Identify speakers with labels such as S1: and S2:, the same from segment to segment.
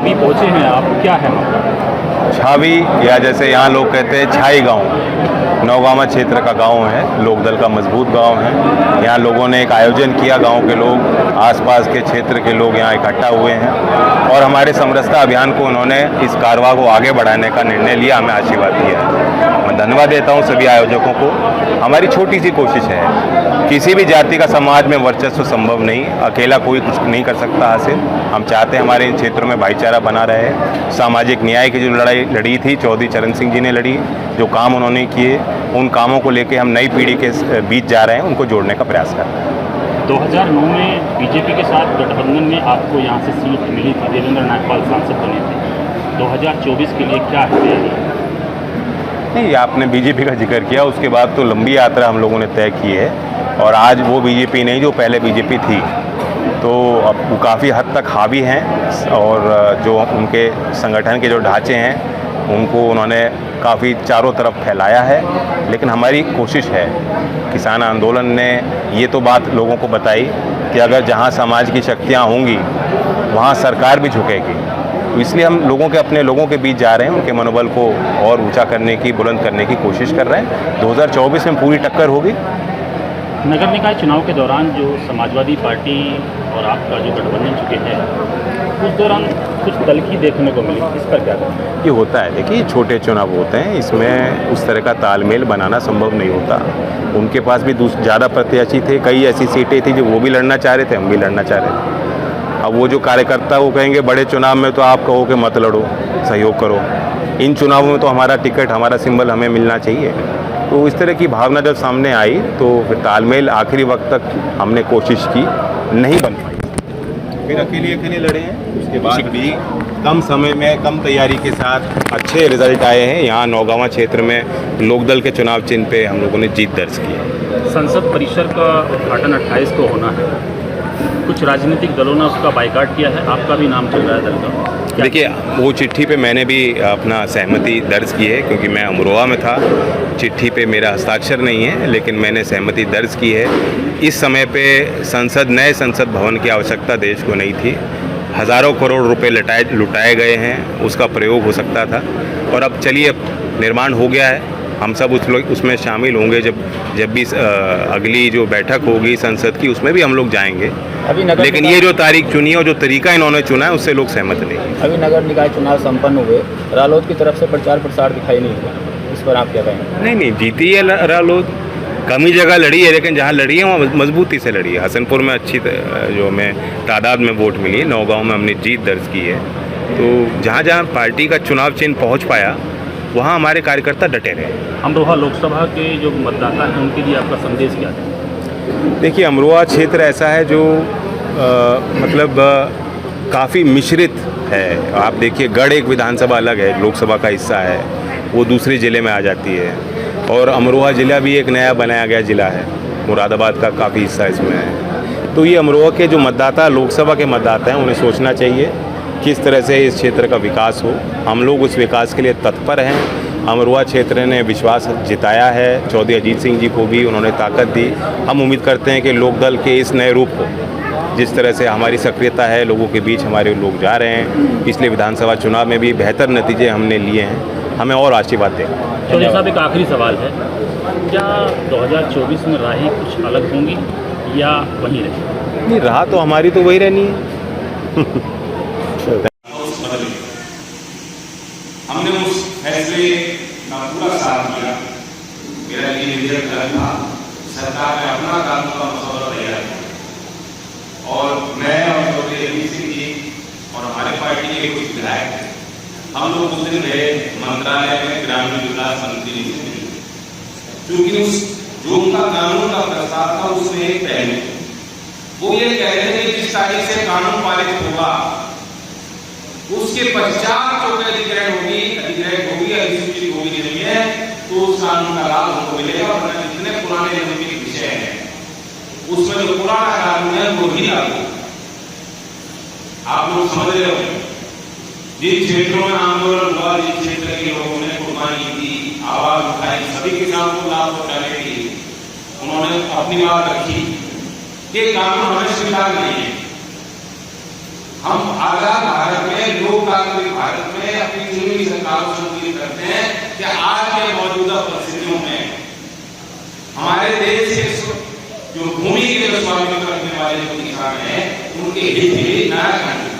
S1: छावी पहुँचे हैं आप, क्या है मामला?
S2: छावी या जैसे यहाँ लोग कहते हैं छाई गांव, नौगामा क्षेत्र का गांव है, लोकदल का मजबूत गांव है। यहाँ लोगों ने एक आयोजन किया, गांव के लोग, आसपास के क्षेत्र के लोग यहाँ इकट्ठा हुए हैं और हमारे समरसता अभियान को उन्होंने इस कारवां को आगे बढ़ाने का निर्णय लिया, हमें आशीर्वाद दिया है। मैं धन्यवाद देता हूँ सभी आयोजकों को। हमारी छोटी सी कोशिश है, किसी भी जाति का समाज में वर्चस्व संभव नहीं, अकेला कोई कुछ नहीं कर सकता हासिल। हम चाहते हैं हमारे इन क्षेत्रों में भाईचारा बना रहे। सामाजिक न्याय की जो लड़ाई लड़ी थी चौधरी चरण सिंह जी ने लड़ी, जो काम उन्होंने किए, उन कामों को लेके हम नई पीढ़ी के बीच जा रहे हैं, उनको जोड़ने का प्रयास कर रहे हैं।
S1: 2009 में बीजेपी के साथ गठबंधन में आपको यहाँ से सीट मिली थी, देवेंद्र नायकपाल सांसद बने थे। 2024 के लिए क्या है तैयारी?
S2: नहीं, आपने बीजेपी का जिक्र किया, उसके बाद तो लंबी यात्रा हम लोगों ने तय की है और आज वो बीजेपी नहीं जो पहले बीजेपी थी, तो अब वो काफ़ी हद तक हावी हैं और जो उनके संगठन के जो ढांचे हैं उनको उन्होंने काफ़ी चारों तरफ फैलाया है। लेकिन हमारी कोशिश है, किसान आंदोलन ने ये तो बात लोगों को बताई कि अगर जहाँ समाज की शक्तियाँ होंगी वहाँ सरकार भी झुकेगी, तो इसलिए हम लोगों के अपने लोगों के बीच जा रहे हैं, उनके मनोबल को और ऊंचा करने की, बुलंद करने की कोशिश कर रहे हैं। 2024 में पूरी टक्कर होगी।
S1: नगर निकाय चुनाव के दौरान जो समाजवादी पार्टी और आपका जो गठबंधन चुके हैं, उस दौरान कुछ तल्खी देखने को मिली, इस पर क्या करें?
S2: ये होता है, देखिए छोटे चुनाव होते हैं, इसमें उस तरह का तालमेल बनाना संभव नहीं होता। उनके पास भी ज़्यादा प्रत्याशी थे, कई ऐसी सीटें थी जो वो भी लड़ना चाह रहे थे, हम भी लड़ना चाह रहे थे। अब वो जो कार्यकर्ता वो कहेंगे बड़े चुनाव में तो आप कहो कि मत लड़ो, सहयोग करो, इन चुनावों में तो हमारा टिकट, हमारा सिंबल हमें मिलना चाहिए। तो इस तरह की भावना जब सामने आई तो फिर तालमेल आखिरी वक्त तक हमने कोशिश की, नहीं बन पाई, फिर अकेले लड़े हैं। उसके बाद भी कम समय में, कम तैयारी के साथ अच्छे रिजल्ट आए हैं। यहाँ नौगामा क्षेत्र में लोकदल के चुनाव चिन्ह पे हम लोगों ने जीत दर्ज की है।
S1: संसद परिसर का उद्घाटन 28 को होना है, कुछ राजनीतिक दलों ने उसका बाइकाट किया है, आपका भी नाम चल रहा है दल का।
S2: देखिए, वो चिट्ठी पे मैंने भी अपना सहमति दर्ज की है, क्योंकि मैं अमरोहा में था। चिट्ठी पे मेरा हस्ताक्षर नहीं है, लेकिन मैंने सहमति दर्ज की है। इस समय पे नए संसद भवन की आवश्यकता देश को नहीं थी। हज़ारों करोड़ रुपए लुटाए गए हैं, उसका प्रयोग हो सकता था। और अब चलिए, निर्माण हो गया है, हम सब उसमें शामिल होंगे। जब भी अगली जो बैठक होगी संसद की, उसमें भी हम लोग जाएंगे। लेकिन ये जो तारीख चुनी है और जो तरीका इन्होंने चुना है, उससे लोग सहमत नहीं।
S3: अभी नगर निकाय चुनाव संपन्न हुए, रालोद की तरफ से प्रचार प्रसार दिखाई नहीं हुआ, इस पर आप क्या कहेंगे?
S2: नहीं, जीती है रालोद, कम ही जगह लड़ी है, लेकिन जहाँ लड़ी है वहाँ मजबूती से लड़ी है। हसनपुर में अच्छी जो हमें तादाद में वोट मिली है, नौगांव में हमने जीत दर्ज की है। तो जहाँ जहाँ पार्टी का चुनाव चिन्ह पहुँच पाया, वहाँ हमारे कार्यकर्ता डटे रहे।
S1: अमरोहा लोकसभा के जो मतदाता हैं उनके लिए आपका संदेश क्या है?
S2: देखिए, अमरोहा क्षेत्र ऐसा है जो काफ़ी मिश्रित है। आप देखिए, गढ़ एक विधानसभा अलग है, लोकसभा का हिस्सा है, वो दूसरे ज़िले में आ जाती है। और अमरोहा ज़िला भी एक नया बनाया गया ज़िला है, मुरादाबाद का काफ़ी हिस्सा इसमें है। तो ये अमरोहा के जो मतदाता, लोकसभा के मतदाता हैं, उन्हें सोचना चाहिए किस तरह से इस क्षेत्र का विकास हो। हम लोग उस विकास के लिए तत्पर हैं। अमरोहा क्षेत्र ने विश्वास जिताया है, चौधरी अजीत सिंह जी को भी उन्होंने ताकत दी। हम उम्मीद करते हैं कि लोकदल के इस नए रूप को, जिस तरह से हमारी सक्रियता है, लोगों के बीच हमारे लोग जा रहे हैं, इसलिए विधानसभा चुनाव में भी बेहतर नतीजे हमने लिए हैं। हमें और आशीर्वाद दें।
S1: चौधरी साहब, एक आखिरी सवाल है, क्या 2024 में राहें कुछ अलग होंगी या वही रहेगी?
S2: नहीं, राह तो हमारी तो वही रहनी है।
S4: हमने उस फैसले का पूरा साथ दिया। मेरा ये निवेदन था, सरकार ने अपना कानून का मसौदा तैयार किया और मैं और चौधरी अजीत सिंह जी और हमारे पार्टी के कुछ विधायक हैं, हम लोग उस दिन गए मंत्रालय में ग्रामीण विकास मंत्री जी से। क्योंकि जो उनका कानून का प्रस्ताव था, उसमें एक पहलू वो ये कह रहे थे कि जिस तारीख से कानून पारित होगा उसके पश्चात जो अधिग्रहण होगी, अधिसूचित होगी नहीं है, तो उस कानून का लाभ हमको मिलेगा। और जितने पुराने लंबित विषय हैं उसमें जो पुराना कानून है वो ही लागू। आप लोग समझ रहे हो, जिन क्षेत्रों में आंदोलन हुआ, जिन क्षेत्र के लोगों ने कुर्बानी की, आवाज उठाई, सभी किसानों को लाभ पहुंचाने के लिए उन्होंने अपनी बात रखी। ये कानून हमें स्वीकार नहीं है। हम आजाद भारत में, लोकतांत्रिक भारत में अपनी चुनी सरकारों से अपील करते हैं कि आज के मौजूदा परिस्थितियों में हमारे देश के जो भूमि के स्वामित्व रखने वाले जो किसान हैं उनके हित के लिए नया कानून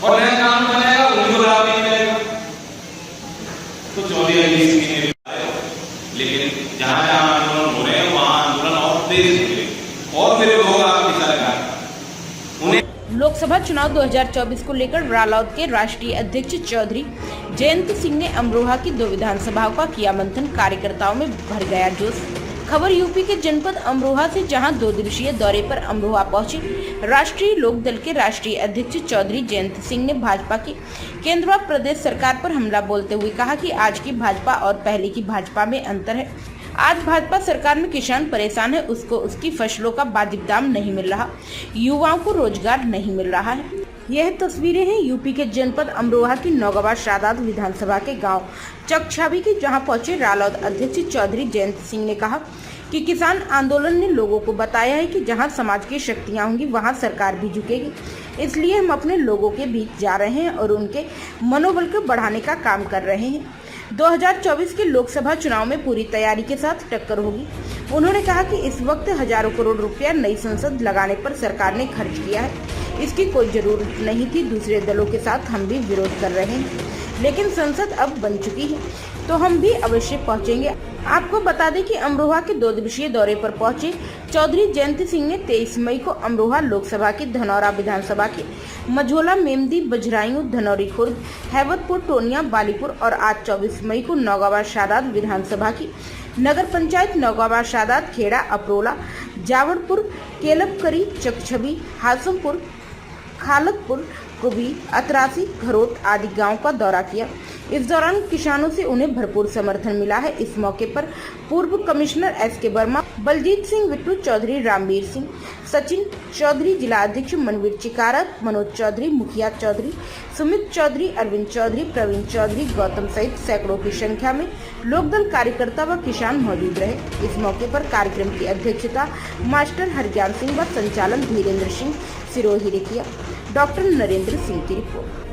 S4: और नया कानून बनेगा, उनको लाभ नहीं मिलेगा। तो 14 लेकिन जहां जहां आंदोलन हो रहे हैं वहां आंदोलन और तेज हो और विरोध होगा आपकी सरकार। उन्हें
S5: लोकसभा चुनाव 2024 को लेकर रालोद के राष्ट्रीय अध्यक्ष चौधरी जयंत सिंह ने अमरोहा की 2 विधानसभाओं का किया मंथन, कार्यकर्ताओं में भर गया जोश। खबर यूपी के जनपद अमरोहा से, जहां 2 दिवसीय दौरे पर अमरोहा पहुंचे राष्ट्रीय लोकदल के राष्ट्रीय अध्यक्ष चौधरी जयंत सिंह ने भाजपा की केंद्र व प्रदेश सरकार पर हमला बोलते हुए कहा कि आज की भाजपा और पहले की भाजपा में अंतर है। आज भाजपा सरकार में किसान परेशान है, उसको उसकी फसलों का वाजिब दाम नहीं मिल रहा, युवाओं को रोजगार नहीं मिल रहा है। यह तस्वीरें हैं यूपी के जनपद अमरोहा की नौगावा शादात विधानसभा के गांव चकछावी की, जहां पहुंचे रालोद अध्यक्ष चौधरी जयंत सिंह ने कहा कि किसान आंदोलन ने लोगों को बताया है कि जहां समाज की शक्तियां होंगी वहां सरकार भी झुकेगी। इसलिए हम अपने लोगों के बीच जा रहे हैं और उनके मनोबल को बढ़ाने का काम कर रहे हैं। 2024 के लोकसभा चुनाव में पूरी तैयारी के साथ टक्कर होगी। उन्होंने कहा कि इस वक्त हजारों करोड़ रुपया नई संसद लगाने पर सरकार ने खर्च किया है, इसकी कोई जरूरत नहीं थी। दूसरे दलों के साथ हम भी विरोध कर रहे हैं, लेकिन संसद अब बन चुकी है तो हम भी अवश्य पहुंचेंगे। आपको बता दें कि अमरोहा के 2 दिवसीय दौरे पर पहुंचे चौधरी जयंत सिंह ने 23 मई को अमरोहा लोकसभा की धनौरा विधानसभा के मझोला, मेमदी, बजरायू, धनौरी खुर्द, हैवतपुर, टोनिया, बालीपुर और आज 24 मई को नौगावा शादात विधानसभा की नगर पंचायत नौगावा शादात, खेड़ा, अपरोला, जावड़पुर, केलबकरी, चकछबी, हासमपुर, खालतपुर, कुबी, अतरासी, घरोट आदि गांव का दौरा किया। इस दौरान किसानों से उन्हें भरपूर समर्थन मिला है। इस मौके पर पूर्व कमिश्नर एस.के. वर्मा, बलजीत सिंह बिट्टू, चौधरी रामवीर सिंह, सचिन चौधरी, जिला अध्यक्ष मनवीर चिकारा, मनोज चौधरी, मुखिया चौधरी, सुमित चौधरी, अरविंद चौधरी, प्रवीण चौधरी, गौतम सहित सैकड़ों की संख्या में लोकदल कार्यकर्ता व किसान मौजूद रहे। इस मौके पर कार्यक्रम की अध्यक्षता मास्टर हरज्ञान सिंह व संचालन धीरेन्द्र सिंह सिरोही ने किया। डॉक्टर नरेंद्र सिंह की रिपोर्ट।